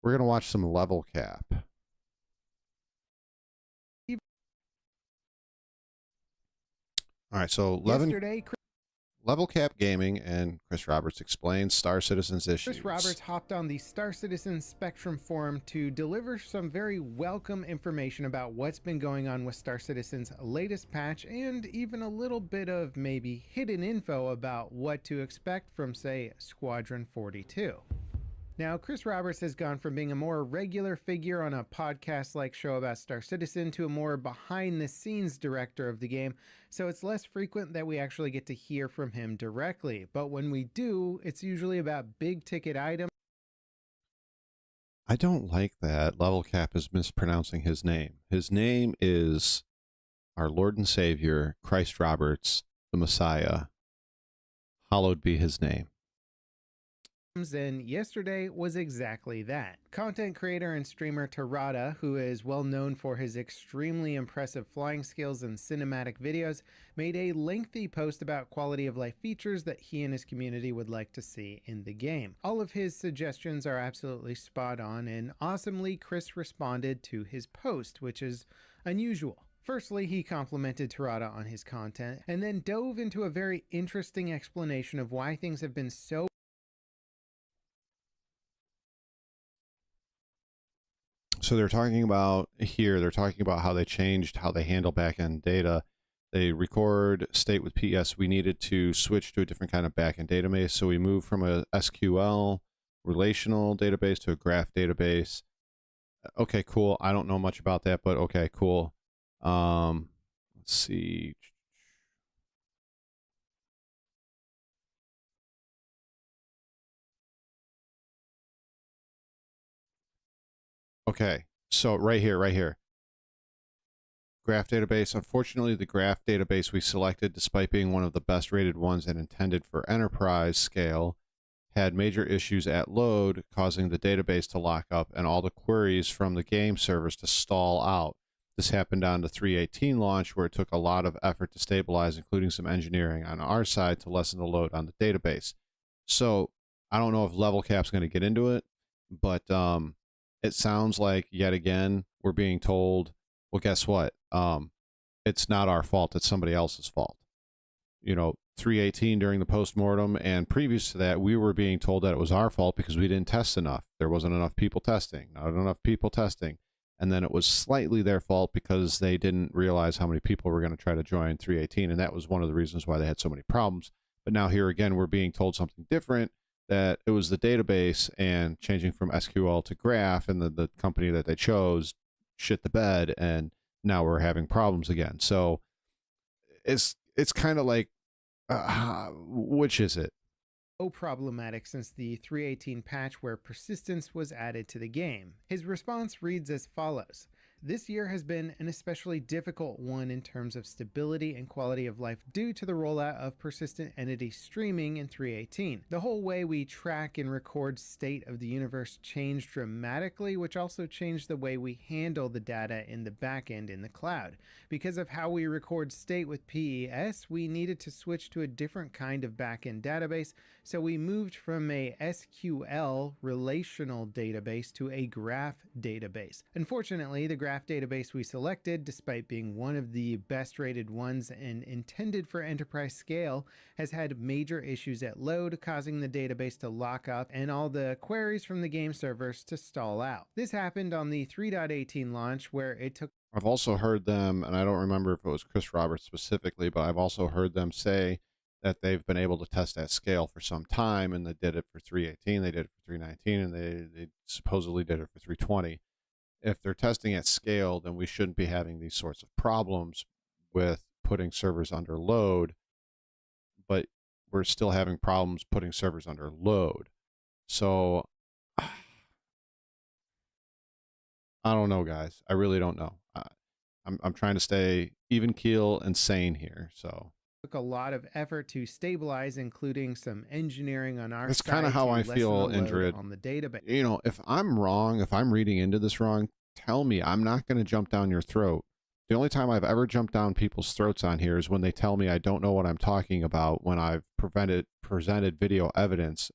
We're going to watch some level cap. All right, so Level Cap Gaming and Chris Roberts explains Star Citizen's issues. Chris Roberts hopped on the Star Citizen Spectrum forum to deliver some very welcome information about what's been going on with Star Citizen's latest patch, and even a little bit of maybe hidden info about what to expect from, say, Squadron 42. Now, Chris Roberts has gone from being a more regular figure on a podcast-like show about Star Citizen to a more behind-the-scenes director of the game, so it's less frequent that we actually get to hear from him directly. But when we do, it's usually about big-ticket items. I don't like that Level Cap is mispronouncing his name. His name is our Lord and Savior, Christ Roberts, the Messiah. Hallowed be his name. And yesterday was exactly that. Content creator and streamer Tatas, who is well known for his extremely impressive flying skills and cinematic videos, made a lengthy post about quality of life features that he and his community would like to see in the game. All of his suggestions are absolutely spot on, and awesomely Chris responded to his post, which is unusual. Firstly, he complimented Tatas on his content, and then dove into a very interesting explanation of why things have been so So they're talking about how they changed how they handle backend data. They record state with PS. We needed to switch to a different kind of backend database. So we moved from a SQL relational database to a graph database. Okay, cool. I don't know much about that, but okay, cool. Let's see. Okay, so right here. Graph database. Unfortunately, the graph database we selected, despite being one of the best rated ones and intended for enterprise scale, had major issues at load, causing the database to lock up and all the queries from the game servers to stall out. This happened on the 3.18 launch, where it took a lot of effort to stabilize, including some engineering on our side to lessen the load on the database. So I don't know if Level Cap's going to get into it, but it sounds like yet again we're being told, well, guess what? It's not our fault. It's somebody else's fault. You know, 3.18 during the postmortem and previous to that, we were being told that it was our fault because we didn't test enough. There wasn't enough people testing, not enough people testing. And then it was slightly their fault because they didn't realize how many people were going to try to join 3.18. And that was one of the reasons why they had so many problems. But now here again, we're being told something different, that it was the database and changing from SQL to graph, and the company that they chose shit the bed, and now we're having problems again. So it's kind of like, which is it? Problematic since the 3.18 patch where persistence was added to the game. His response reads as follows. This year has been an especially difficult one in terms of stability and quality of life due to the rollout of persistent entity streaming in 3.18. The whole way we track and record state of the universe changed dramatically, which also changed the way we handle the data in the backend in the cloud. Because of how we record state with PES, we needed to switch to a different kind of backend database, so we moved from a SQL relational database to a graph database. Unfortunately, the graph database we selected, despite being one of the best rated ones and intended for enterprise scale, has had major issues at load, causing the database to lock up and all the queries from the game servers to stall out. This happened on the 3.18 launch, where it took... I've also heard them, and I don't remember if it was Chris Roberts specifically, but I've also heard them say that they've been able to test at scale for some time, and they did it for 3.18, they did it for 3.19, and they supposedly did it for 3.20. If they're testing at scale, then we shouldn't be having these sorts of problems with putting servers under load, but we're still having problems putting servers under load. So I don't know, guys. I really don't know. I'm trying to stay even keel and sane here. So took a lot of effort to stabilize, including some engineering on our side. That's kind of how I feel, Indrid. On the database. You know, if I'm wrong, if I'm reading into this wrong, tell me. I'm not going to jump down your throat. The only time I've ever jumped down people's throats on here is when they tell me I don't know what I'm talking about, when I've presented video evidence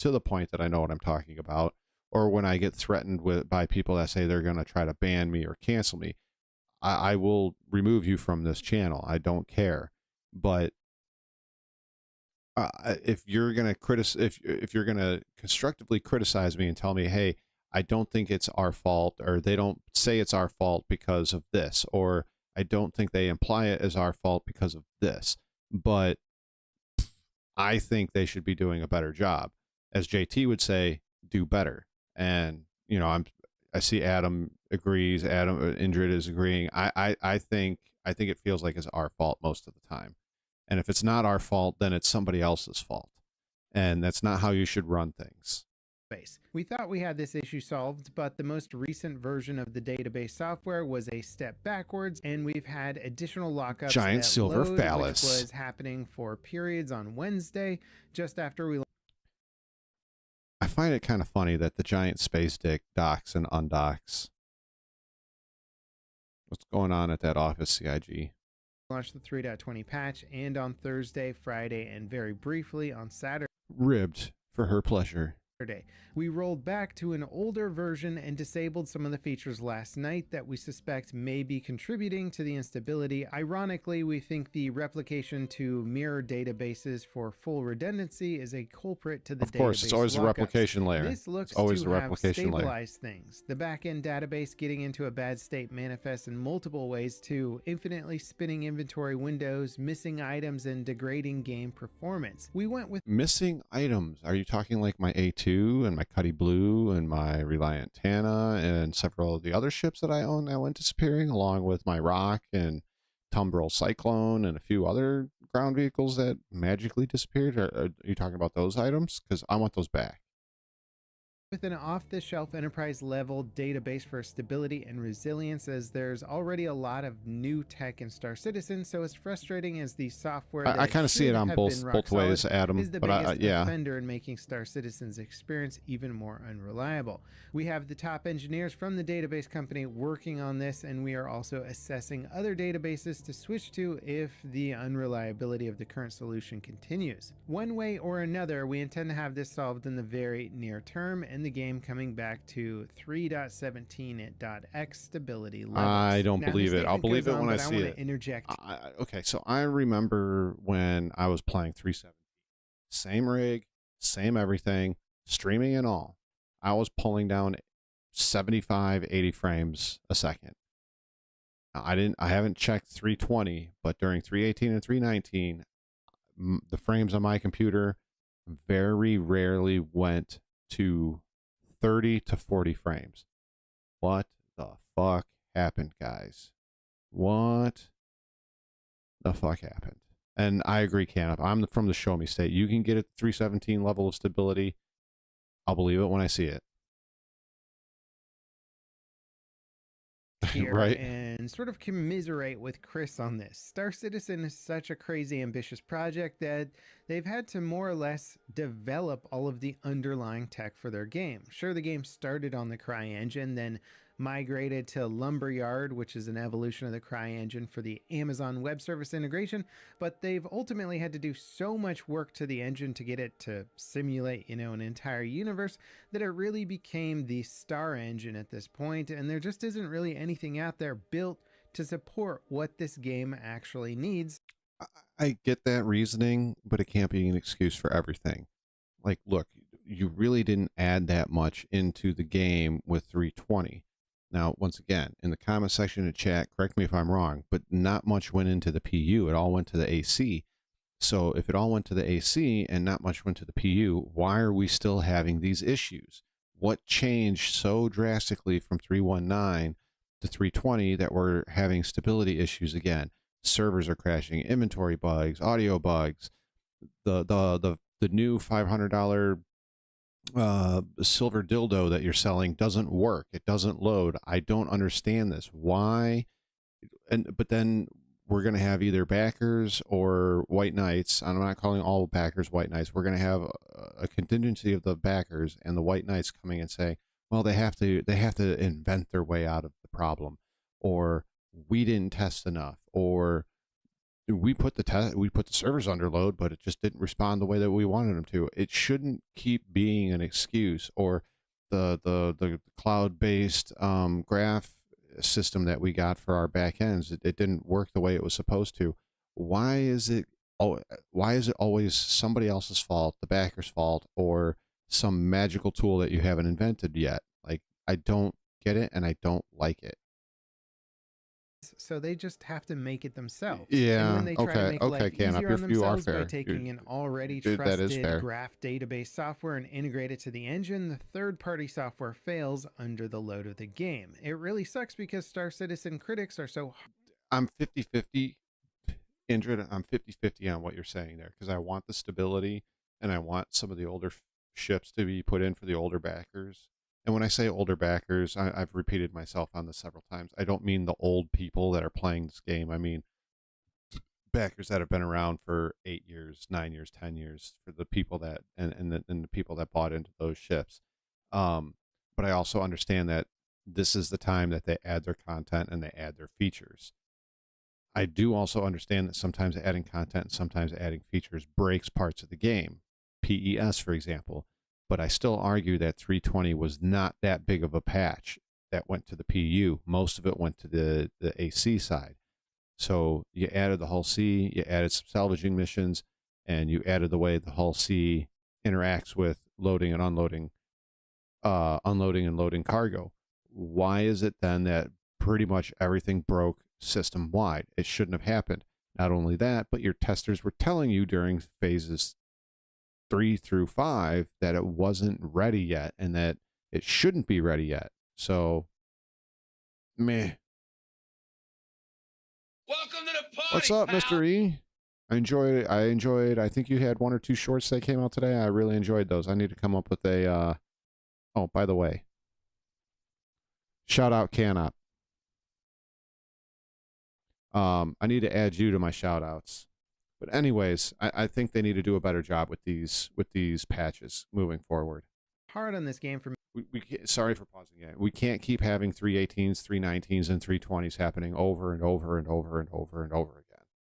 to the point that I know what I'm talking about, or when I get threatened by people that say they're going to try to ban me or cancel me, I will remove you from this channel. I don't care. But if you're going to if you're going to constructively criticize me and tell me, hey, I don't think it's our fault, or they don't say it's our fault because of this, or I don't think they imply it as our fault because of this, but I think they should be doing a better job. As JT would say, do better. And, you know, I see Adam agrees. Indrid is agreeing. I think it feels like it's our fault most of the time. And if it's not our fault, then it's somebody else's fault. And that's not how you should run things. We thought we had this issue solved, but the most recent version of the database software was a step backwards, and we've had additional lockups. Giant silver phallus, which was happening for periods on Wednesday, just after we. I find it kind of funny that the giant space dick docks and undocks. What's going on at that office, CIG? Launched the 3.20 patch, and on Thursday, Friday, and very briefly on Saturday. Ribbed for her pleasure. We rolled back to an older version and disabled some of the features last night that we suspect may be contributing to the instability. Ironically, we think the replication to mirror databases for full redundancy is a culprit to the database. Of course, it's always a replication layer. This looks always to the have replication stabilized things. The backend database getting into a bad state manifests in multiple ways too: infinitely spinning inventory windows, missing items, and degrading game performance. We went with missing items. Are you talking like my A2 and my Cuddy Blue and my Reliant Tana and several of the other ships that I own that went disappearing, along with my Rock and Tumbril Cyclone and a few other ground vehicles that magically disappeared? Are you talking about those items? Because I want those back. With an off-the-shelf enterprise-level database for stability and resilience, as there's already a lot of new tech in Star Citizen, so as frustrating as the software I kind of see it on both ways, Adam. Is the but biggest offender in making Star Citizen's experience even more unreliable. We have the top engineers from the database company working on this, and we are also assessing other databases to switch to if the unreliability of the current solution continues. One way or another, we intend to have this solved in the very near term, and the game coming back to 3.17.x stability levels. I don't believe it. I'll believe it when I see it. Interject. Okay, so I remember when I was playing 3.17. Same rig, same everything, streaming and all. I was pulling down 75, 80 frames a second. I haven't checked 320, but during 3.18 and 3.19, the frames on my computer very rarely went to 30 to 40 frames. What the fuck happened, guys? What the fuck happened? And I agree, Canop. I'm from the show me state. You can get a 317 level of stability. I'll believe it when I see it. Right? And sort of commiserate with Chris on this. Star Citizen is such a crazy ambitious project that they've had to more or less develop all of the underlying tech for their game. Sure, the game started on the CryEngine, then migrated to Lumberyard, which is an evolution of the CryEngine for the Amazon Web Service integration, but they've ultimately had to do so much work to the engine to get it to simulate, an entire universe that it really became the Star Engine at this point, and there just isn't really anything out there built to support what this game actually needs. I get that reasoning, but it can't be an excuse for everything. Like, look, you really didn't add that much into the game with 320. Now, once again, in the comment section of chat, correct me if I'm wrong, but not much went into the PU. It all went to the AC. So if it all went to the AC and not much went to the PU, why are we still having these issues? What changed so drastically from 319 to 320 that we're having stability issues again? Servers are crashing, inventory bugs, audio bugs, the new $500 silver dildo that you're selling doesn't work. It doesn't load. I don't understand this. Why? But then we're going to have either backers or white knights. I'm not calling all backers white knights. We're going to have a contingency of the backers and the white knights coming and saying, well, they have to invent their way out of the problem, or we didn't test enough, or we put the servers under load, but it just didn't respond the way that we wanted them to. It shouldn't keep being an excuse, or the cloud-based graph system that we got for our back ends. It didn't work the way it was supposed to. Why is it always somebody else's fault, the backer's fault, or some magical tool that you haven't invented yet? Like, I don't get it, and I don't like it. So they just have to make it themselves. Yeah. And when they try to make life Can easier on you are themselves by fair. taking an already That is trusted fair. graph database software and integrate it to the engine, the third-party software fails under the load of the game. It really sucks because Star Citizen critics are so... I'm 50-50, Indrid. I'm 50-50 on what you're saying there, because I want the stability and I want some of the older ships to be put in for the older backers. And when I say older backers, I've repeated myself on this several times. I don't mean the old people that are playing this game. I mean backers that have been around for 8 years, 9 years, 10 years, for the people that and the people that bought into those ships. But I also understand that this is the time that they add their content and they add their features. I do also understand that sometimes adding content and sometimes adding features breaks parts of the game. PES, for example. But I still argue that 320 was not that big of a patch that went to the PU. Most of it went to the AC side. So you added the hull C, you added some salvaging missions, and you added the way the hull C interacts with loading and unloading and loading cargo. Why is it then that pretty much everything broke system-wide? It shouldn't have happened. Not only that, but your testers were telling you during phases 3 through 5 that it wasn't ready yet and that it shouldn't be ready yet. So, meh. Welcome to the party. What's up, pal? Mr. E? I enjoyed. I think you had 1 or 2 shorts that came out today. I really enjoyed those. I need to come up with a. Oh, by the way, shout out Canop. I need to add you to my shout outs. But anyways, I think they need to do a better job with these patches moving forward. Hard on this game for me. Sorry for pausing again. We can't keep having 318s, 319s, and 320s happening over and over and over and over and over again.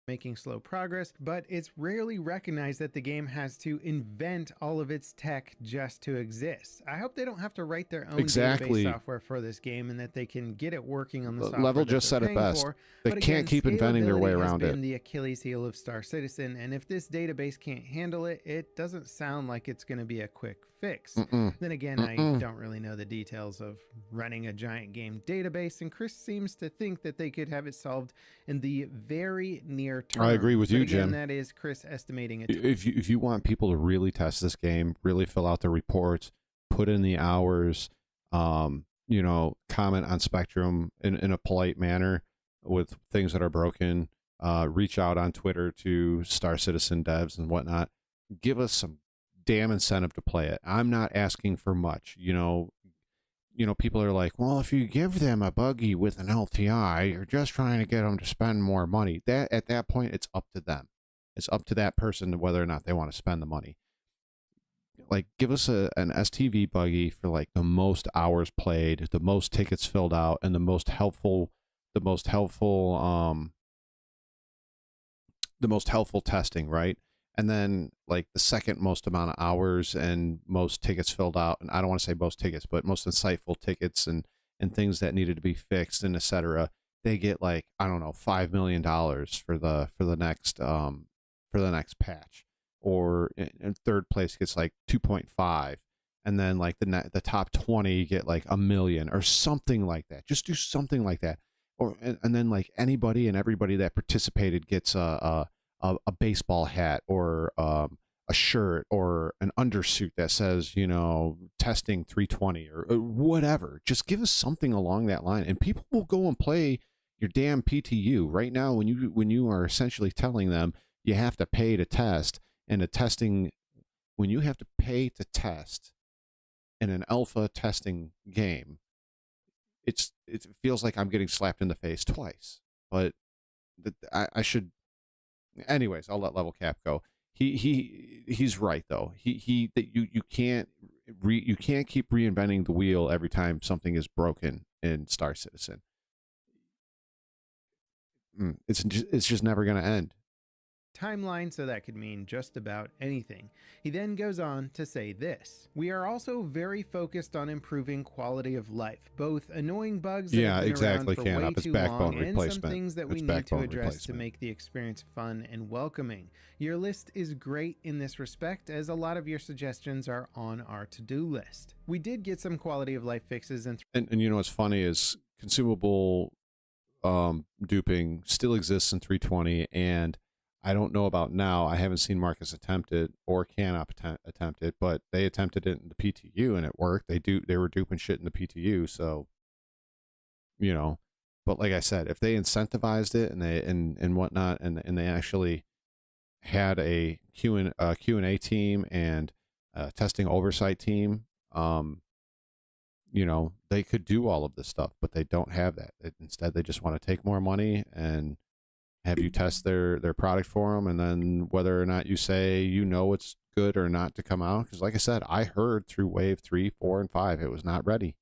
Making slow progress, but it's rarely recognized that the game has to invent all of its tech just to exist. I hope they don't have to write their own database software for this game and that they can get it working on the software Level just said it best. They can't keep inventing their way around it. Has been the Achilles heel of Star Citizen, and if this database can't handle it, it doesn't sound like it's going to be a quick fix. Then again, I don't really know the details of running a giant game database, and Chris seems to think that they could have it solved in the very near term. I agree with you, again, Jim. That is Chris estimating it. If you want people to really test this game, really fill out the reports, put in the hours, comment on Spectrum in a polite manner with things that are broken, reach out on Twitter to Star Citizen devs and whatnot. Give us some damn incentive to play it. I'm not asking for much. People are like, well, if you give them a buggy with an LTI, you're just trying to get them to spend more money. That at that point, it's up to them. It's up to that person whether or not they want to spend the money. Like, give us an STV buggy for like the most hours played, the most tickets filled out, and the most helpful testing, right? And then like the second most amount of hours and most tickets filled out, and I don't want to say most tickets, but most insightful tickets and things that needed to be fixed and etc. They get like, I don't know, $5 million for the next patch, or in third place gets like 2.5, and then like the top 20 get like $1 million or something like that. Just do something like that, and then like anybody and everybody that participated gets a baseball hat or a shirt or an undersuit that says, testing 320 or whatever. Just give us something along that line, and people will go and play your damn PTU. Right now, when you are essentially telling them you have to pay to test, and when you have to pay to test in an alpha testing game, it feels like I'm getting slapped in the face twice. But I should. Anyways, I'll let Level Cap go. He's right though. You can't keep reinventing the wheel every time something is broken in Star Citizen. It's just never going to end. timeline, so that could mean just about anything. He then goes on to say this: "We are also very focused on improving quality of life, both annoying bugs that have been around for way too long and some things that we need to address to make the experience fun and welcoming. Your list is great in this respect, as a lot of your suggestions are on our to-do list." We did get some quality of life fixes and you know what's funny is consumable duping still exists in 320, and I don't know about now. I haven't seen Marcus attempt it or cannot attempt it, but they attempted it in the PTU and it worked. They were duping shit in the PTU, so you know. But like I said, if they incentivized it and they and whatnot, and they actually had a Q&A team and a testing oversight team, you know, they could do all of this stuff, but they don't have that. Instead, they just want to take more money and have you test their product for them, and then whether or not you say you know it's good or not to come out. Because like I said, I heard through wave 3, 4, and 5 it was not ready.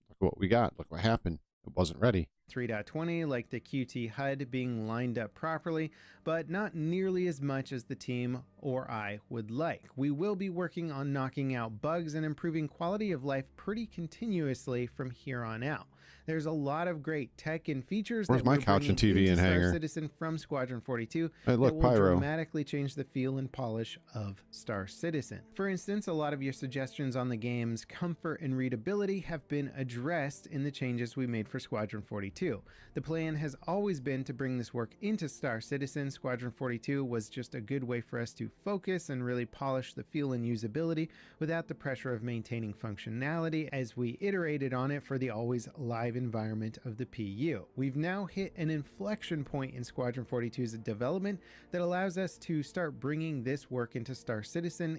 Look what we got. Look what happened. It wasn't ready. 3.20, like the QT HUD being lined up properly, but not nearly as much as the team or I would like. We will be working on knocking out bugs and improving quality of life pretty continuously from here on out. There's a lot of great tech and features Where's that my we're couch and bringing TV into and Star hanger? Citizen from Squadron 42 Hey, look, that will Pyro. dramatically change the feel and polish of Star Citizen. For instance, a lot of your suggestions on the game's comfort and readability have been addressed in the changes we made for Squadron 42. The plan has always been to bring this work into Star Citizen. Squadron 42 was just a good way for us to focus and really polish the feel and usability without the pressure of maintaining functionality as we iterated on it for the always live environment of the PU. We've now hit an inflection point in Squadron 42's development that allows us to start bringing this work into Star Citizen.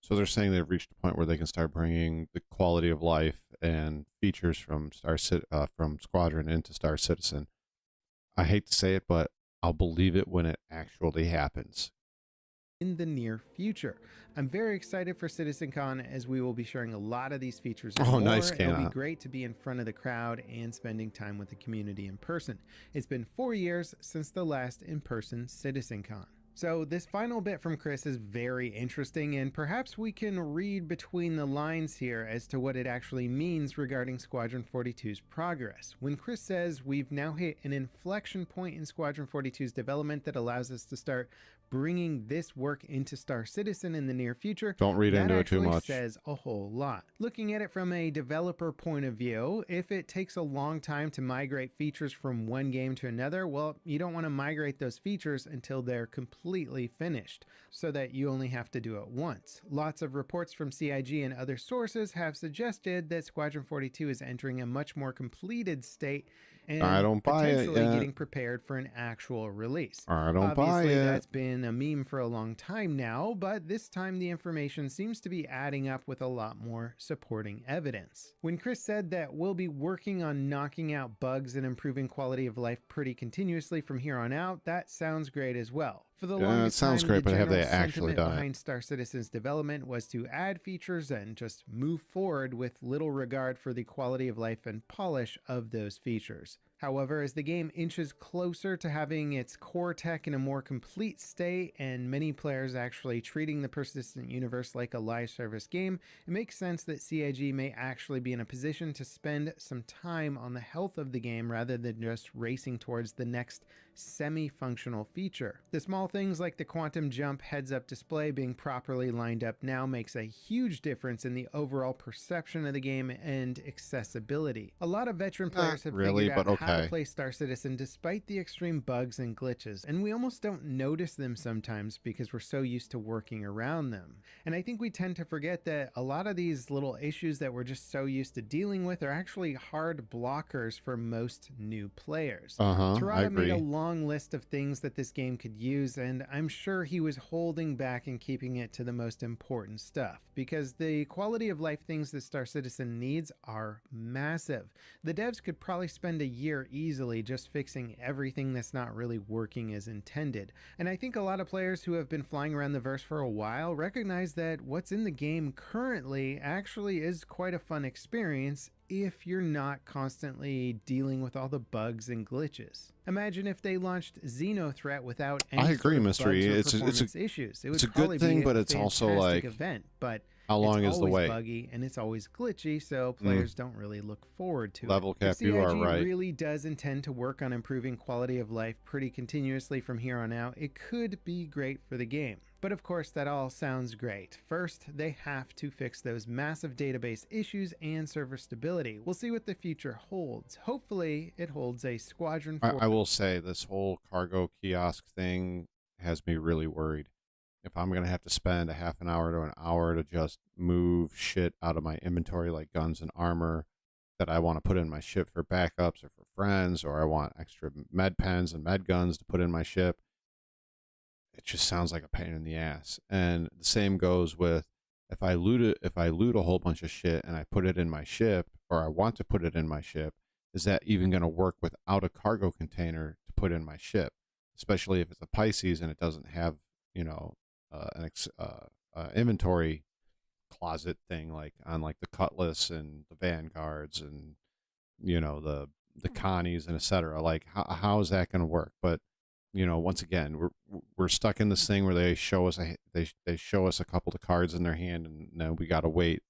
So they're saying they've reached a point where they can start bringing the quality of life and features from from Squadron into Star Citizen. I hate to say it, but I'll believe it when it actually happens. In the near future. I'm very excited for CitizenCon, as we will be sharing a lot of these features and more. Nice, It'll be great to be in front of the crowd and spending time with the community in person. It's been 4 years since the last in-person CitizenCon. So this final bit from Chris is very interesting, and perhaps we can read between the lines here as to what it actually means regarding Squadron 42's progress. When Chris says we've now hit an inflection point in Squadron 42's development that allows us to start bringing this work into Star Citizen in the near future, don't read into it too much. That says a whole lot. Looking at it from a developer point of view, if it takes a long time to migrate features from one game to another, well, you don't want to migrate those features until they're completely finished, so that you only have to do it once. Lots of reports from CIG and other sources have suggested that Squadron 42 is entering a much more completed state and I don't buy it potentially yet. getting prepared for an actual release. I don't Obviously, buy it. that's been a meme for a long time now, but this time the information seems to be adding up with a lot more supporting evidence. When Chris said that we'll be working on knocking out bugs and improving quality of life pretty continuously from here on out, that sounds great as well. For the longest it sounds time, great, the but have they general actually sentiment done it? behind Star Citizen's development was to add features and just move forward with little regard for the quality of life and polish of those features. However, as the game inches closer to having its core tech in a more complete state and many players actually treating the persistent universe like a live service game, it makes sense that CIG may actually be in a position to spend some time on the health of the game rather than just racing towards the next semi-functional feature. The small things like the quantum jump heads-up display being properly lined up now makes a huge difference in the overall perception of the game and accessibility. A lot of veteran players have figured out how to play Star Citizen despite the extreme bugs and glitches, and we almost don't notice them sometimes because we're so used to working around them. And I think we tend to forget that a lot of these little issues that we're just so used to dealing with are actually hard blockers for most new players. Terada made a long list of things that this game could use, and I'm sure he was holding back and keeping it to the most important stuff, because the quality of life things that Star Citizen needs are massive. The devs could probably spend a year easily just fixing everything that's not really working as intended. And I think a lot of players who have been flying around the verse for a while recognize that what's in the game currently actually is quite a fun experience, if you're not constantly dealing with all the bugs and glitches. Imagine if they launched Xenothreat without any I agree, sort of Mr. bugs E. or It's performance issues. It would a probably good thing, be but a it's also fantastic like, event, but how it's long is the always wait? buggy and it's always glitchy, so players don't really look forward to it. Level If cap, you are CIG right. really does intend to work on improving quality of life pretty continuously from here on out, it could be great for the game. But of course, that all sounds great. First, they have to fix those massive database issues and server stability. We'll see what the future holds. Hopefully, it holds a squadron for... I will say this whole cargo kiosk thing has me really worried. If I'm going to have to spend a half an hour to an hour to just move shit out of my inventory, like guns and armor that I want to put in my ship for backups or for friends, or I want extra med pens and med guns to put in my ship, it just sounds like a pain in the ass. And the same goes with if I loot a whole bunch of shit and I put it in my ship, or I want to put it in my ship, is that even going to work without a cargo container to put in my ship? Especially if it's a Pisces and it doesn't have, you know, inventory closet thing like on like the Cutlass and the Vanguards and, you know, the Connies and etc. Like how is that going to work? But, you know, once again, we're stuck in this thing where they show us they show us a couple of cards in their hand, and then we got to wait,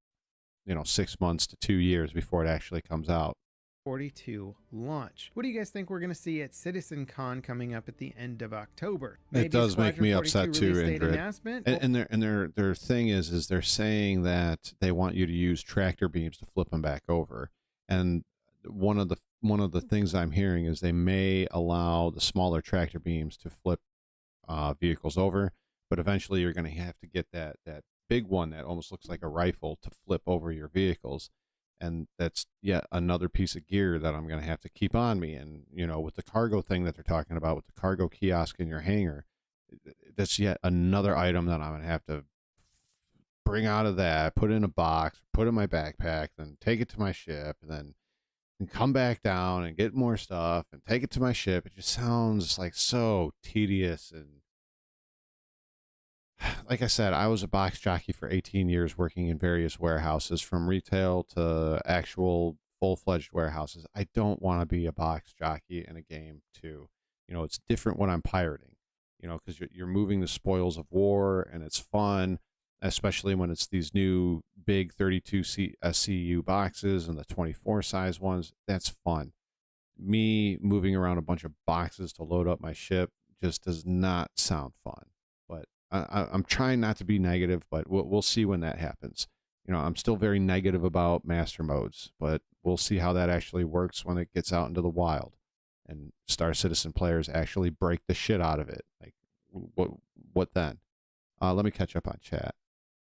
you know, 6 months to 2 years before it actually comes out. 42 launch. What do you guys think we're going to see at CitizenCon coming up at the end of October? Maybe it does make me upset too, Ingrid. And their thing is they're saying that they want you to use tractor beams to flip them back over. And one of the things I'm hearing is they may allow the smaller tractor beams to flip vehicles over, but eventually you're going to have to get that big one that almost looks like a rifle to flip over your vehicles. And that's yet another piece of gear that I'm going to have to keep on me. And, you know, with the cargo thing that they're talking about, with the cargo kiosk in your hangar, that's yet another item that I'm going to have to bring out of that, put in a box, put in my backpack, then take it to my ship, and then come back down and get more stuff and take it to my ship. It just sounds like so tedious. And like I said, I was a box jockey for 18 years working in various warehouses, from retail to actual full-fledged warehouses. I don't want to be a box jockey in a game too. You know, it's different when I'm pirating, you know, because you're moving the spoils of war, and it's fun, especially when it's these new big 32 SCU boxes and the 24 size ones. That's fun. Me moving around a bunch of boxes to load up my ship just does not sound fun. But I'm trying not to be negative, but we'll see when that happens. You know, I'm still very negative about master modes, but we'll see how that actually works when it gets out into the wild and Star Citizen players actually break the shit out of it. Like, what then? Let me catch up on chat.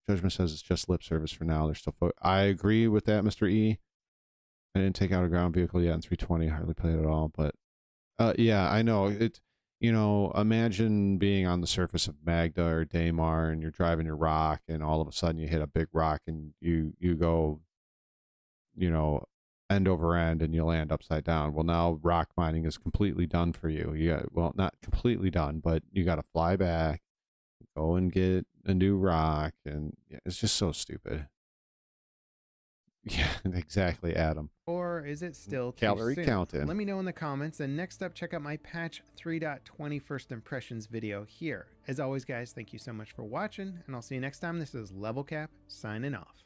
Judgment says it's just lip service for now. They're still. I agree with that, Mr. E. I didn't take out a ground vehicle yet in 320. Hardly played at all, but yeah, I know it. You know, imagine being on the surface of Magda or Daymar, and you're driving your rock, and all of a sudden you hit a big rock, and you go, you know, end over end, and you land upside down. Well, now rock mining is completely done for you. Well, not completely done, but you got to fly back, go and get a new rock, and yeah, it's just so stupid. Yeah, exactly, Adam. Or is it still too calorie soon? counting? Let me know in the comments. And next up, check out my patch 3.20 first impressions video here. As always, guys, thank you so much for watching, and I'll see you next time. This is Level Cap signing off.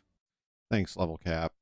Thanks, Level Cap.